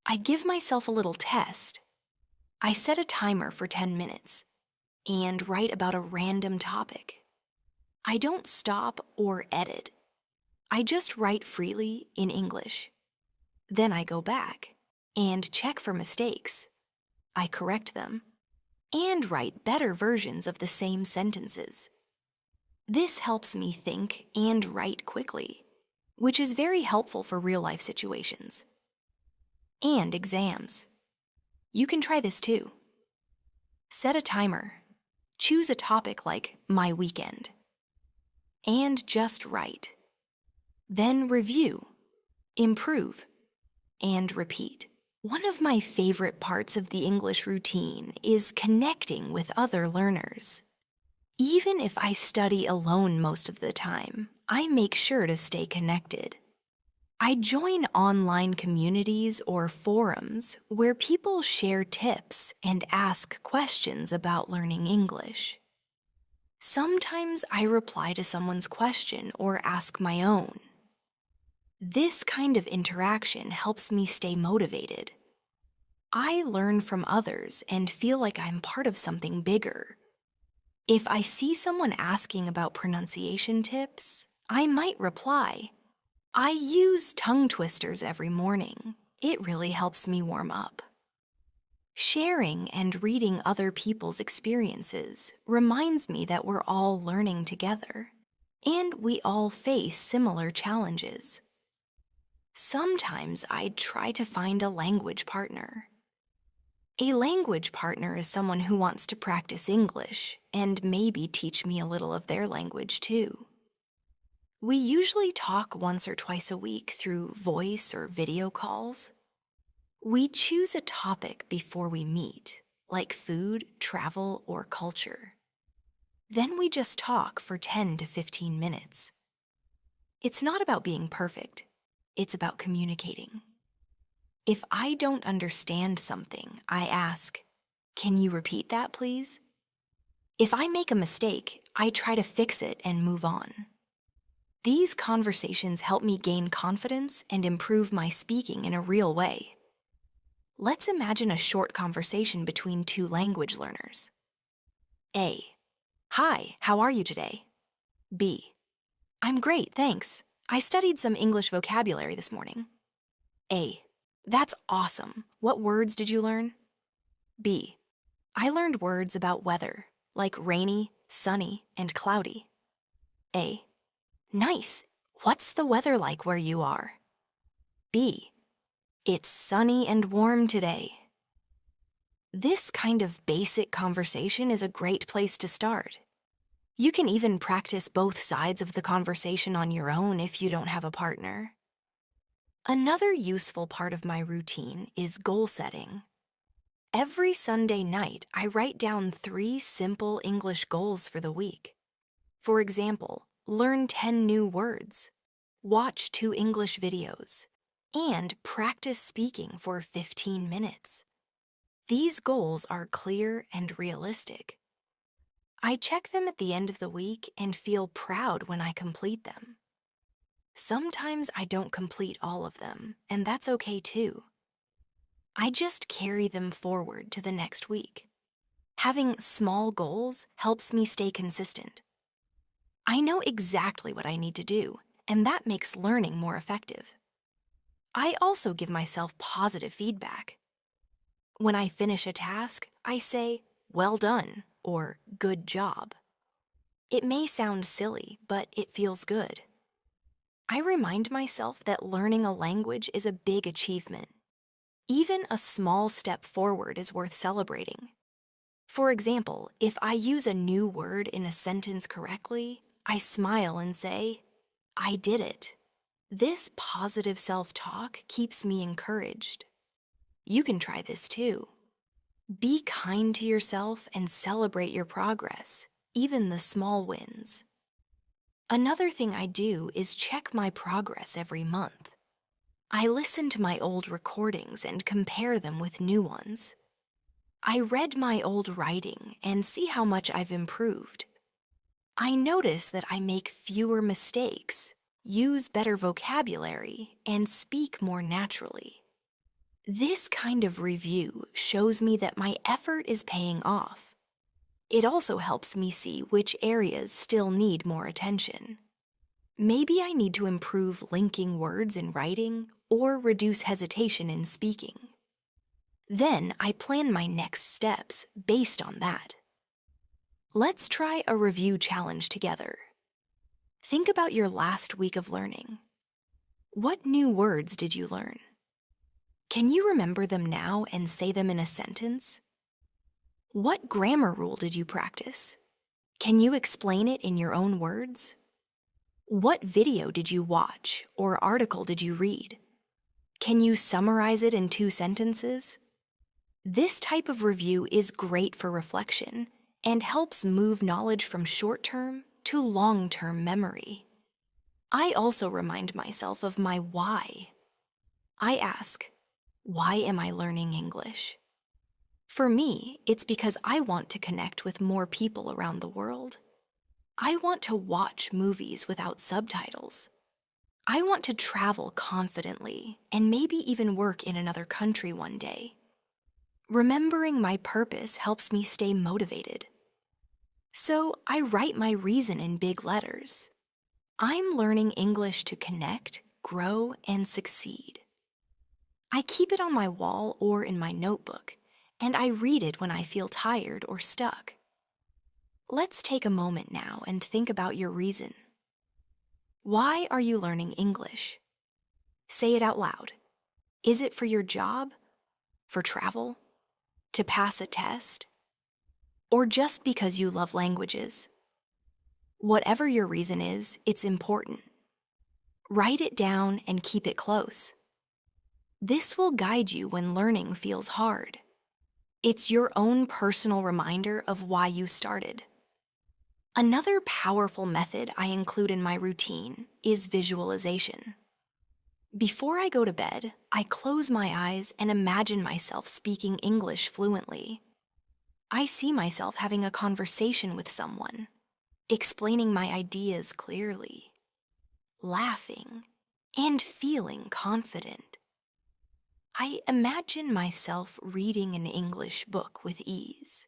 I give myself a little test. I set a timer for 10 minutes and write about a random topic. I don't stop or edit. I just write freely in English. Then I go back and check for mistakes. I correct them and write better versions of the same sentences. This helps me think and write quickly, which is very helpful for real-life situations. And exams. You can try this too. Set a timer. Choose a topic like my weekend. And just write. Then review, improve, and repeat. One of my favorite parts of the English routine is connecting with other learners. Even if I study alone most of the time, I make sure to stay connected. I join online communities or forums where people share tips and ask questions about learning English. Sometimes I reply to someone's question or ask my own. This kind of interaction helps me stay motivated. I learn from others and feel like I'm part of something bigger. If I see someone asking about pronunciation tips, I might reply. I use tongue twisters every morning. It really helps me warm up. Sharing and reading other people's experiences reminds me that we're all learning together, and we all face similar challenges. Sometimes I'd try to find a language partner. A language partner is someone who wants to practice English and maybe teach me a little of their language too. We usually talk once or twice a week through voice or video calls. We choose a topic before we meet, like food, travel, or culture. Then we just talk for 10 to 15 minutes. It's not about being perfect, it's about communicating. If I don't understand something, I ask, "Can you repeat that, please?" If I make a mistake, I try to fix it and move on. These conversations help me gain confidence and improve my speaking in a real way. Let's imagine a short conversation between two language learners. A. Hi, how are you today? B. I'm great, thanks. I studied some English vocabulary this morning. A. That's awesome. What words did you learn? B. I learned words about weather, like rainy, sunny, and cloudy. A. Nice. What's the weather like where you are? B. It's sunny and warm today. This kind of basic conversation is a great place to start. You can even practice both sides of the conversation on your own if you don't have a partner. Another useful part of my routine is goal setting. Every Sunday night, I write down 3 simple English goals for the week. For example, learn 10 new words, watch 2 English videos, and practice speaking for 15 minutes. These goals are clear and realistic. I check them at the end of the week and feel proud when I complete them. Sometimes I don't complete all of them, and that's okay too. I just carry them forward to the next week. Having small goals helps me stay consistent. I know exactly what I need to do, and that makes learning more effective. I also give myself positive feedback. When I finish a task, I say, "Well done," or "Good job." It may sound silly, but it feels good. I remind myself that learning a language is a big achievement. Even a small step forward is worth celebrating. For example, if I use a new word in a sentence correctly, I smile and say, "I did it." This positive self-talk keeps me encouraged. You can try this too. Be kind to yourself and celebrate your progress, even the small wins. Another thing I do is check my progress every month. I listen to my old recordings and compare them with new ones. I read my old writing and see how much I've improved. I notice that I make fewer mistakes, use better vocabulary, and speak more naturally. This kind of review shows me that my effort is paying off. It also helps me see which areas still need more attention. Maybe I need to improve linking words in writing or reduce hesitation in speaking. Then I plan my next steps based on that. Let's try a review challenge together. Think about your last week of learning. What new words did you learn? Can you remember them now and say them in a sentence? What grammar rule did you practice? Can you explain it in your own words? What video did you watch or article did you read? Can you summarize it in 2 sentences? This type of review is great for reflection and helps move knowledge from short-term to long-term memory. I also remind myself of my why. I ask, why am I learning English? For me, it's because I want to connect with more people around the world. I want to watch movies without subtitles. I want to travel confidently and maybe even work in another country one day. Remembering my purpose helps me stay motivated. So I write my reason in big letters. I'm learning English to connect, grow, and succeed. I keep it on my wall or in my notebook, and I read it when I feel tired or stuck. Let's take a moment now and think about your reason. Why are you learning English? Say it out loud. Is it for your job? For travel? To pass a test? Or just because you love languages? Whatever your reason is, it's important. Write it down and keep it close. This will guide you when learning feels hard. It's your own personal reminder of why you started. Another powerful method I include in my routine is visualization. Before I go to bed, I close my eyes and imagine myself speaking English fluently. I see myself having a conversation with someone, explaining my ideas clearly, laughing, and feeling confident. I imagine myself reading an English book with ease,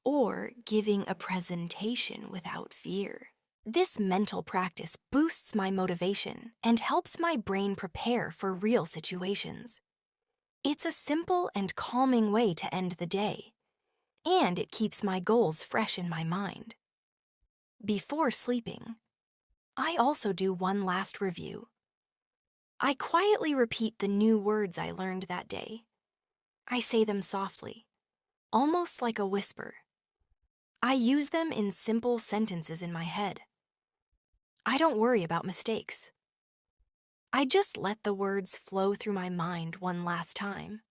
or giving a presentation without fear. This mental practice boosts my motivation and helps my brain prepare for real situations. It's a simple and calming way to end the day, and it keeps my goals fresh in my mind. Before sleeping, I also do one last review. I quietly repeat the new words I learned that day. I say them softly, almost like a whisper. I use them in simple sentences in my head. I don't worry about mistakes. I just let the words flow through my mind one last time.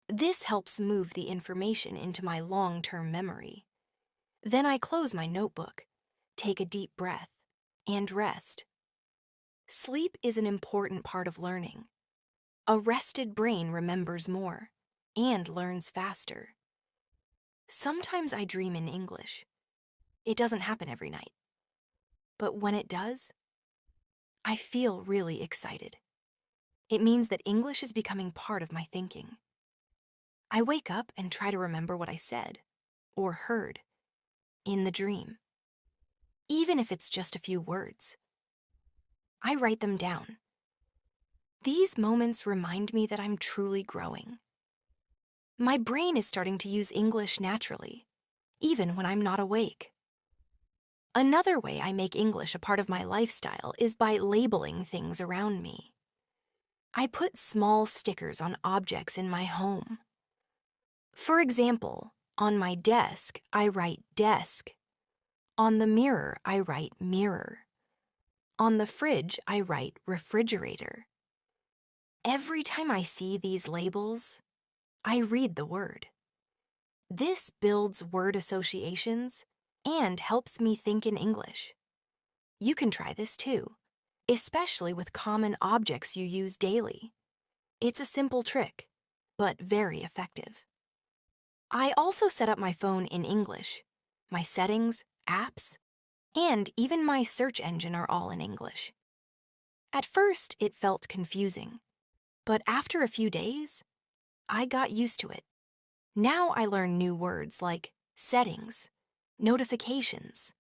This helps move the information into my long-term memory. Then I close my notebook, take a deep breath, and rest. Sleep is an important part of learning. A rested brain remembers more and learns faster. Sometimes I dream in English. It doesn't happen every night. But when it does, I feel really excited. It means that English is becoming part of my thinking. I wake up and try to remember what I said or heard in the dream, even if it's just a few words. I write them down. These moments remind me that I'm truly growing. My brain is starting to use English naturally, even when I'm not awake. Another way I make English a part of my lifestyle is by labeling things around me. I put small stickers on objects in my home. For example, on my desk, I write desk. On the mirror, I write mirror. On the fridge, I write refrigerator. Every time I see these labels, I read the word. This builds word associations and helps me think in English. You can try this too, especially with common objects you use daily. It's a simple trick, but very effective. I also set up my phone in English. My settings, apps, and even my search engine are all in English. At first, it felt confusing, but after a few days, I got used to it. Now I learn new words like settings, notifications,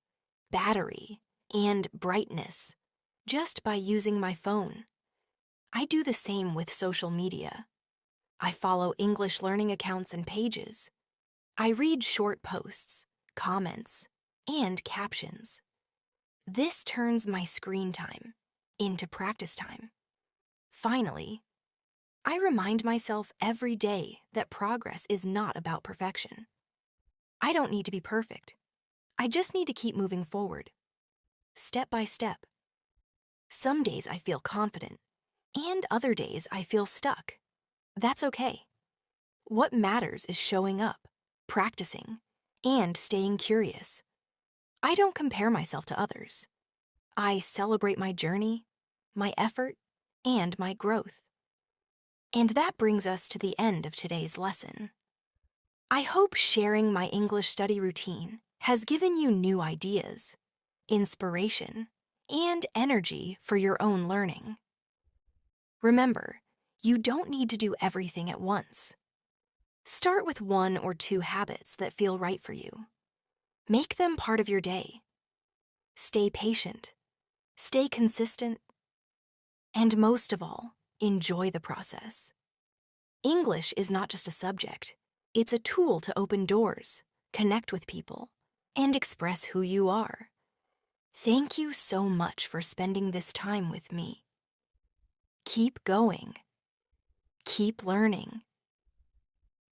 battery, and brightness just by using my phone. I do the same with social media. I follow English learning accounts and pages. I read short posts, comments, and captions. This turns my screen time into practice time. Finally, I remind myself every day that progress is not about perfection. I don't need to be perfect. I just need to keep moving forward, step by step. Some days I feel confident, and other days I feel stuck. That's okay. What matters is showing up, practicing, and staying curious. I don't compare myself to others. I celebrate my journey, my effort, and my growth. And that brings us to the end of today's lesson. I hope sharing my English study routine has given you new ideas, inspiration, and energy for your own learning. Remember, you don't need to do everything at once. Start with 1 or 2 habits that feel right for you. Make them part of your day. Stay patient, stay consistent, and most of all, enjoy the process. English is not just a subject, It's a tool to open doors, connect with people, and express who you are. Thank you so much for spending this time with me. Keep going. Keep learning.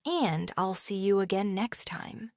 And I'll see you again next time.